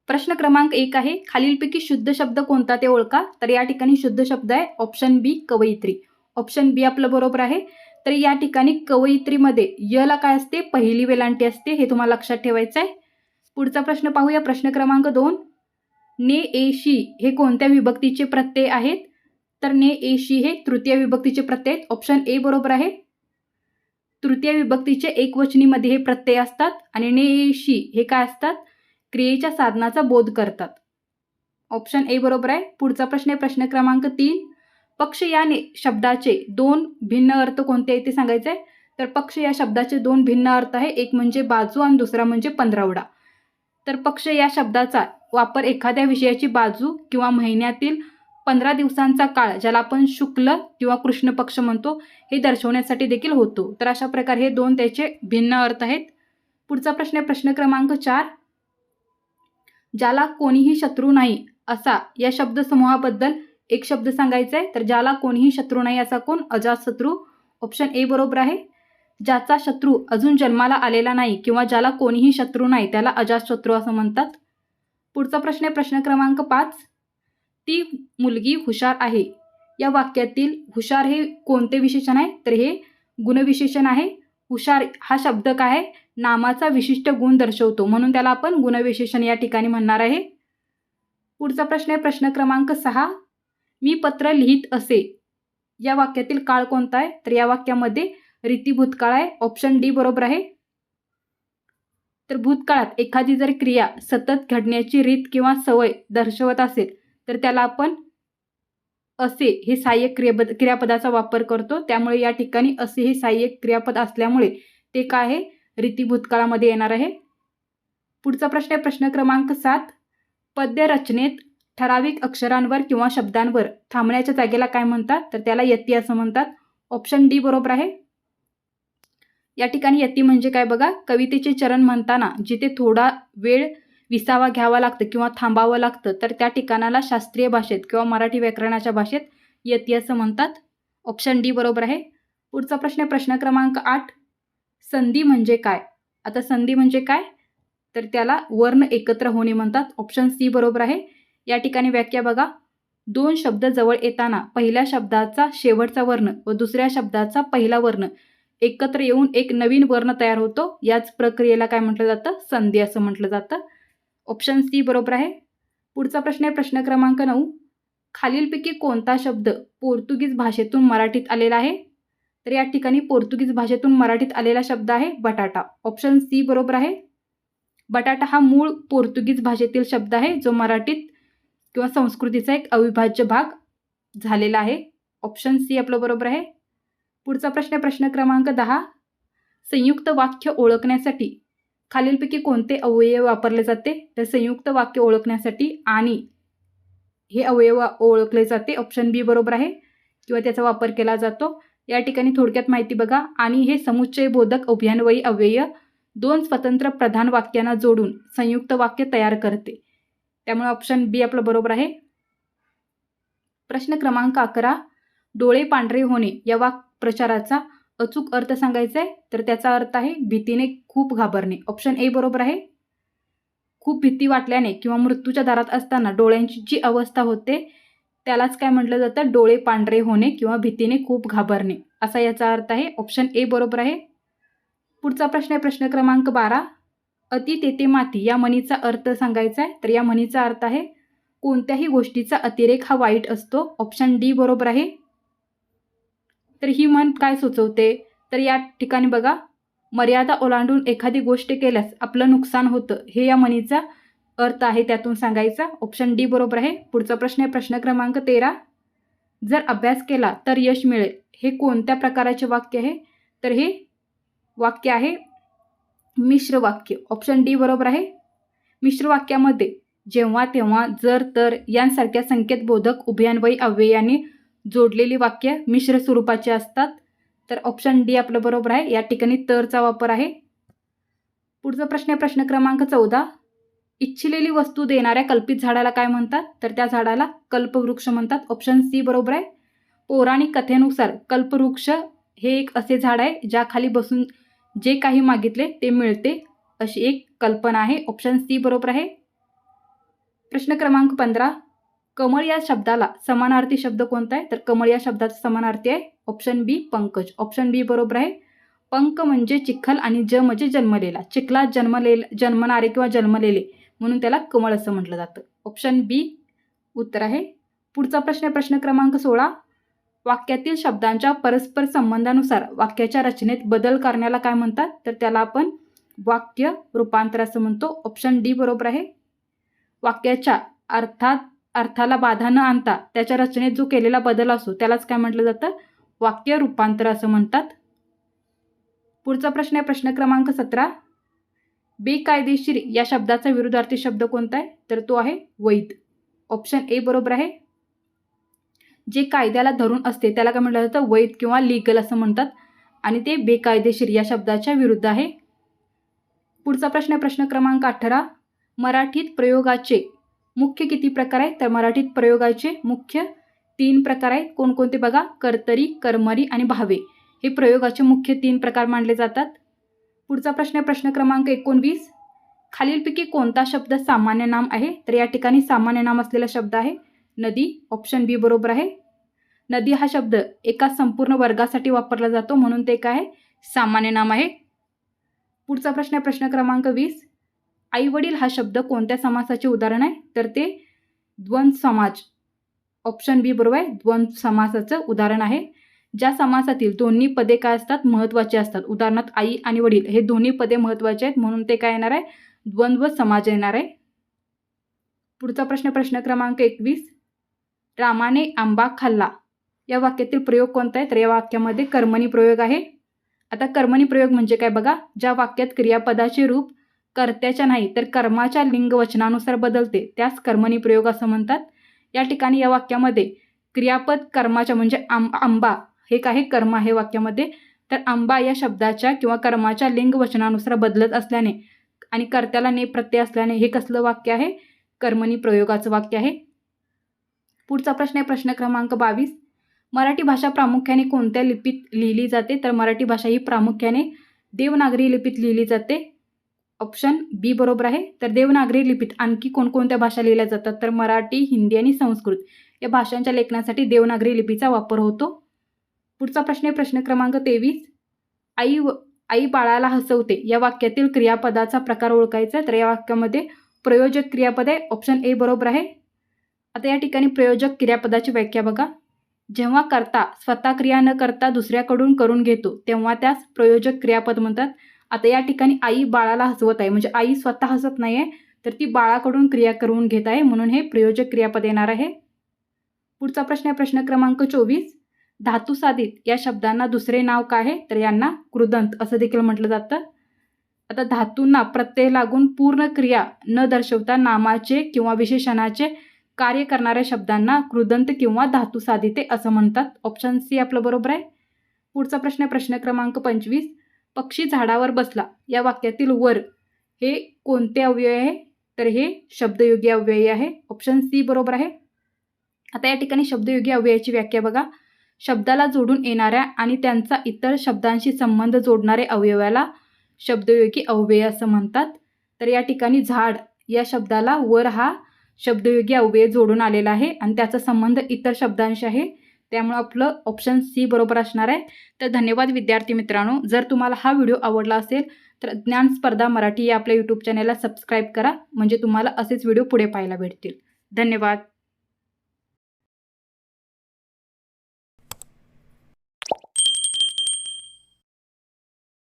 प्रश्न क्रमांक 1 आहे, खालीलपैकी शुद्ध शब्द कोणता ते ओळखा. तर या ठिकाणी शुद्ध शब्द आहे ऑप्शन बी कवयित्री. ऑप्शन बी आपलं बरोबर आहे. तर या ठिकाणी कवयित्रीमध्ये य ला काय असते, पहिली वेलांटी असते, हे तुम्हाला लक्षात ठेवायचं आहे. पुढचा प्रश्न पाहूया. प्रश्न क्रमांक 2, ने ए शी हे कोणत्या विभक्तीचे प्रत्यय आहेत. तर ने ए शी हे तृतीय विभक्तीचे प्रत्यय आहेत. ऑप्शन ए बरोबर आहे. तृतीय विभक्तीचे एकवचनीमध्ये हे प्रत्यय असतात आणि ने ए शी हे काय असतात, क्रियेच्या साधनाचा बोध करतात. ऑप्शन ए बरोबर आहे. पुढचा प्रश्न आहे प्रश्न क्रमांक 3, पक्ष या शब्दाचे दोन भिन्न अर्थ कोणते आहेत ते सांगायचे आहे. तर पक्ष या शब्दाचे दोन भिन्न अर्थ आहे, एक म्हणजे बाजू आणि दुसरा म्हणजे पंधरवडा. तर पक्ष या शब्दाचा वापर एखाद्या विषयाची बाजू किंवा महिन्यातील 15 दिवसांचा काळ, ज्याला आपण शुक्ल किंवा कृष्ण पक्ष म्हणतो, हे दर्शवण्यासाठी देखील होतो. तर अशा प्रकारे हे दोन त्याचे भिन्न अर्थ आहेत. पुढचा प्रश्न आहे प्रश्न क्रमांक 4, ज्याला कोणीही शत्रू नाही असा या शब्दसमूहाबद्दल एक शब्द सांगायचा आहे. तर ज्याला कोणीही शत्रू नाही असा कोण, अजातशत्रू. ऑप्शन ए बरोबर आहे. ज्याचा शत्रू अजून जन्माला आलेला नाही किंवा ज्याला कोणीही शत्रू नाही त्याला अजातशत्रू असं म्हणतात. पुढचा प्रश्न आहे प्रश्न क्रमांक 5, ती मुलगी हुशार आहे या वाक्यातील हुशार हे कोणते विशेषण आहे. तर हे गुणविशेषण आहे. हुशार हा शब्द काय आहे, नामाचा विशिष्ट गुण दर्शवतो, म्हणून त्याला आपण गुणविशेषण या ठिकाणी म्हणणार आहे. पुढचा प्रश्न आहे प्रश्न क्रमांक 6, मी पत्र लिहित असे या वाक्यातील काळ कोणता आहे. तर या वाक्यामध्ये रीती भूतकाळ आहे. ऑप्शन डी बरोबर आहे. तर भूतकाळात एखादी जर क्रिया सतत घडण्याची रीत किंवा सवय दर्शवत असेल तर त्याला आपण असे हे सहाय्यक क्रियापदाचा वापर करतो. त्यामुळे या ठिकाणी असे हे सहाय्यक क्रियापद असल्यामुळे ते काय आहे, रीती भूतकाळामध्ये येणार आहे. पुढचा प्रश्न आहे प्रश्न क्रमांक 7, पद्य रचनेत ठराविक अक्षरांवर किंवा शब्दांवर थांबण्याच्या जागेला काय म्हणतात. तर त्याला यती असं म्हणतात. ऑप्शन डी बरोबर आहे. या ठिकाणी यती म्हणजे काय बघा, कवितेचे चरण म्हणताना जिथे थोडा वेळ विसावा घ्यावा लागतं किंवा थांबावं लागतं, तर त्या ठिकाणाला शास्त्रीय भाषेत किंवा मराठी व्याकरणाच्या भाषेत यती असं म्हणतात. ऑप्शन डी बरोबर आहे. पुढचा प्रश्न आहे प्रश्न क्रमांक 8, संधी म्हणजे काय. आता संधी म्हणजे काय, तर त्याला वर्ण एकत्र होणे म्हणतात. ऑप्शन सी बरोबर आहे. या ठिकाणी व्याख्या बघा, दोन शब्द जवळ येताना पहिल्या शब्दाचा शेवटचा वर्ण व दुसऱ्या शब्दाचा पहिला वर्ण एकत्र येऊन एक नवीन वर्ण तयार होतो, याच प्रक्रियेला काय म्हटलं जातं, संधी असं म्हटलं जातं. ऑप्शन सी बरोबर आहे. पुढचा प्रश्न आहे प्रश्न क्रमांक 9, खालीलपैकी कोणता शब्द पोर्तुगीज भाषेतून मराठीत आलेला आहे. तर या ठिकाणी पोर्तुगीज भाषेतून मराठीत आलेला शब्द आहे बटाटा. ऑप्शन सी बरोबर आहे. बटाटा हा मूळ पोर्तुगीज भाषेतील शब्द आहे, जो मराठीत किंवा संस्कृतीचा एक अविभाज्य भाग झालेला आहे. ऑप्शन सी आपलं बरोबर आहे. पुढचा प्रश्न आहे प्रश्न क्रमांक 10, संयुक्त वाक्य ओळखण्यासाठी खालीलपैकी कोणते अवयव वापरले जाते. तर संयुक्त वाक्य ओळखण्यासाठी आणि हे अवयव ओळखले जाते. ऑप्शन बी बरोबर आहे, किंवा त्याचा वापर केला जातो. या ठिकाणी थोडक्यात माहिती बघा, आणि हे समुच्चयबोधक अभियान्वयी अव्यय दोन स्वतंत्र प्रधान वाक्यांना जोडून संयुक्त वाक्य तयार करते. त्यामुळे ऑप्शन बी आपलं बरोबर आहे. प्रश्न क्रमांक 11, डोळे पांढरे होणे या वाक्प्रचाराचा अचूक अर्थ सांगायचा आहे. तर त्याचा अर्थ आहे भीतीने खूप घाबरणे. ऑप्शन ए बरोबर आहे. खूप भीती वाटल्याने किंवा मृत्यूच्या दारात असताना डोळ्यांची जी अवस्था होते त्यालाच काय म्हटलं जातं, डोळे पांढरे होणे किंवा भीतीने खूप घाबरणे, असा याचा अर्थ आहे. ऑप्शन ए बरोबर आहे. पुढचा प्रश्न आहे प्रश्न क्रमांक 12, अति तेथे माती या म्हणीचा अर्थ सांगायचा आहे. तर या म्हणीचा अर्थ आहे कोणत्याही गोष्टीचा अतिरेक हा वाईट असतो. ऑप्शन डी बरोबर आहे. तर ही म्हण काय सुचवते, तर या ठिकाणी बघा, मर्यादा ओलांडून एखादी गोष्ट केल्यास आपलं नुकसान होतं, हे या म्हणीचा अर्थ आहे, त्यातून सांगायचा. ऑप्शन डी बरोबर आहे. पुढचा प्रश्न आहे प्रश्न क्रमांक 13, जर अभ्यास केला तर यश मिळेल हे कोणत्या प्रकारचे वाक्य आहे. तर हे वाक्य आहे मिश्र वाक्य. ऑप्शन डी बरोबर आहे. मिश्र वाक्यामध्ये जेव्हा तेव्हा जर तर यांसारख्या संकेतबोधक उभयान्वयी अव्ययाने जोडलेली वाक्य मिश्र स्वरूपाचे असतात. तर ऑप्शन डी आपलं बरोबर आहे. या ठिकाणी तरचा वापर आहे. पुढचा प्रश्न आहे प्रश्न क्रमांक 14, इच्छिलेली वस्तू देणाऱ्या कल्पित झाडाला काय म्हणतात. तर त्या झाडाला कल्पवृक्ष म्हणतात. ऑप्शन सी बरोबर आहे. पौराणिक कथेनुसार कल्पवृक्ष हे एक असे झाड आहे ज्या खाली बसून जे काही मागितले ते मिळते, अशी एक कल्पना आहे. ऑप्शन सी बरोबर आहे. प्रश्न क्रमांक 15. कमळ या शब्दाला समानार्थी शब्द कोणता आहे? तर कमळ या शब्दाचा समानार्थी आहे ऑप्शन बी पंकज. ऑप्शन बी बरोबर आहे. पंक म्हणजे चिखल आणि ज म्हणजे जन्मलेला. चिखलात जन्मणारे किंवा जन्मलेले म्हणून त्याला कमळ असं म्हटलं जातं. ऑप्शन बी उत्तर आहे. पुढचा प्रश्न आहे प्रश्न क्रमांक 16. वाक्यातील शब्दांच्या परस्पर संबंधानुसार वाक्याच्या रचनेत बदल करण्याला काय म्हणतात? तर त्याला आपण वाक्य रूपांतर असं म्हणतो. ऑप्शन डी बरोबर आहे. वाक्याच्या अर्थाला बाधा न आणता त्याच्या रचनेत जो केलेला बदल असतो त्यालाच काय म्हटलं जातं? वाक्य रूपांतर असं म्हणतात. पुढचा प्रश्न आहे प्रश्न क्रमांक 17. बेकायदेशीर या शब्दाचा विरुद्धार्थी शब्द कोणता आहे? तर तो आहे वैध. ऑप्शन ए बरोबर आहे. जे कायद्याला धरून असते त्याला काय म्हटलं जातं? वैध किंवा लीगल असं म्हणतात आणि ते बेकायदेशीर या शब्दाच्या विरुद्ध आहे. पुढचा प्रश्न आहे प्रश्न क्रमांक 18. मराठीत प्रयोगाचे मुख्य किती प्रकार आहेत? तर मराठीत प्रयोगाचे मुख्य 3 प्रकार आहेत. कोणकोणते बघा? कर्तरी, कर्मरी आणि भावे हे प्रयोगाचे मुख्य 3 प्रकार मानले जातात. पुढचा प्रश्न आहे प्रश्न क्रमांक 19. खालीलपैकी कोणता शब्द सामान्य नाम आहे? तर या ठिकाणी सामान्य नाम असलेला शब्द आहे नदी. ऑप्शन बी बरोबर आहे. नदी हा शब्द एका संपूर्ण वर्गासाठी वापरला जातो म्हणून ते काय आहे? सामान्य नाम आहे. पुढचा प्रश्न आहे प्रश्न क्रमांक 20. आई वडील हा शब्द कोणत्या समासाचे उदाहरण आहे? तर ते द्वंद्व समाज. ऑप्शन बी बरोबर आहे. द्वंद्व समासाचं उदाहरण आहे. ज्या समासातील दोन्ही पदे काय असतात? महत्त्वाचे असतात. उदाहरणार्थ आई आणि वडील हे दोन्ही पदे महत्त्वाचे आहेत म्हणून ते काय येणार आहे? द्वंद्व समाज येणार आहे. पुढचा प्रश्न क्रमांक 21. रामाने आंबा खाल्ला या वाक्यातील प्रयोग कोणता आहे? तर या वाक्यामध्ये कर्मणी प्रयोग आहे. आता कर्मणी प्रयोग म्हणजे काय बघा? ज्या वाक्यात क्रियापदाचे रूप कर्त्याच्या नाही तर कर्माच्या लिंग वचनानुसार बदलते त्यास कर्मणी प्रयोग असं म्हणतात. या ठिकाणी या वाक्यामध्ये क्रियापद कर्माच्या म्हणजे आंबा हे काही कर्म आहे वाक्यामध्ये. तर आंबा या शब्दाच्या किंवा कर्माच्या लिंग वचनानुसार बदलत असल्याने आणि कर्त्याला ने प्रत्यय असल्याने हे कसलं वाक्य आहे? कर्मणी प्रयोगाचं वाक्य आहे. पुढचा प्रश्न आहे प्रश्न क्रमांक 22. मराठी भाषा प्रामुख्याने कोणत्या लिपीत लिहिली जाते? तर मराठी भाषा ही प्रामुख्याने देवनागरी लिपीत लिहिली जाते. ऑप्शन बी बरोबर आहे. तर देवनागरी लिपीत आणखी कोणकोणत्या भाषा लिहिल्या जातात? तर मराठी, हिंदी आणि संस्कृत या भाषांच्या लेखनासाठी देवनागरी लिपीचा वापर होतो. पुढचा प्रश्न आहे प्रश्न क्रमांक 23. आई बाळाला हसवते या वाक्यातील क्रियापदाचा प्रकार ओळखायचा. तर या वाक्यामध्ये प्रयोजक क्रियापद आहे. ऑप्शन ए बरोबर आहे. आता या ठिकाणी प्रयोजक क्रियापदाची व्याख्या बघा. जेव्हा कर्ता स्वतः क्रिया न करता दुसऱ्याकडून करून घेतो तेव्हा त्यास प्रयोजक क्रियापद म्हणतात. आता या ठिकाणी आई बाळाला हसवत आहे म्हणजे आई स्वतः हसत नाही आहे तर ती बाळाकडून क्रिया करून घेत आहे म्हणून हे प्रयोजक क्रियापद येणार आहे. पुढचा प्रश्न आहे प्रश्न क्रमांक 24. धातुसाधित या शब्दांना दुसरे नाव काय आहे? तर यांना कृदंत असं देखील म्हटलं जातं. आता धातूंना प्रत्यय लागून पूर्ण क्रिया न दर्शवता नामाचे किंवा विशेषणाचे कार्य करणाऱ्या शब्दांना कृदंत किंवा धातुसाधिते असं म्हणतात. ऑप्शन सी आपलं बरोबर आहे. पुढचा प्रश्न आहे प्रश्न क्रमांक 25. पक्षी झाडावर बसला या वाक्यातील वर हे कोणते अव्यय आहे? तर हे शब्दयोगी अव्यय आहे. ऑप्शन सी बरोबर आहे. आता या ठिकाणी शब्दयोगी अव्ययाची व्याख्या बघा. शब्दाला जोडून येणाऱ्या आणि त्यांचा इतर शब्दांशी संबंध जोडणारे अवयवाला शब्दयोगी अव्यय असं म्हणतात. तर या ठिकाणी झाड या शब्दाला वर हा शब्दयोगी अव्यय जोडून आलेला आहे आणि त्याचा संबंध इतर शब्दांशी आहे त्यामुळे आपलं ऑप्शन सी बरोबर असणार आहे. तर धन्यवाद विद्यार्थी मित्रांनो. जर तुम्हाला हा व्हिडिओ आवडला असेल तर ज्ञान स्पर्धा मराठी या आपल्या यूट्यूब चॅनलला सबस्क्राईब करा म्हणजे तुम्हाला असेच व्हिडिओ पुढे पाहायला भेटतील. धन्यवाद.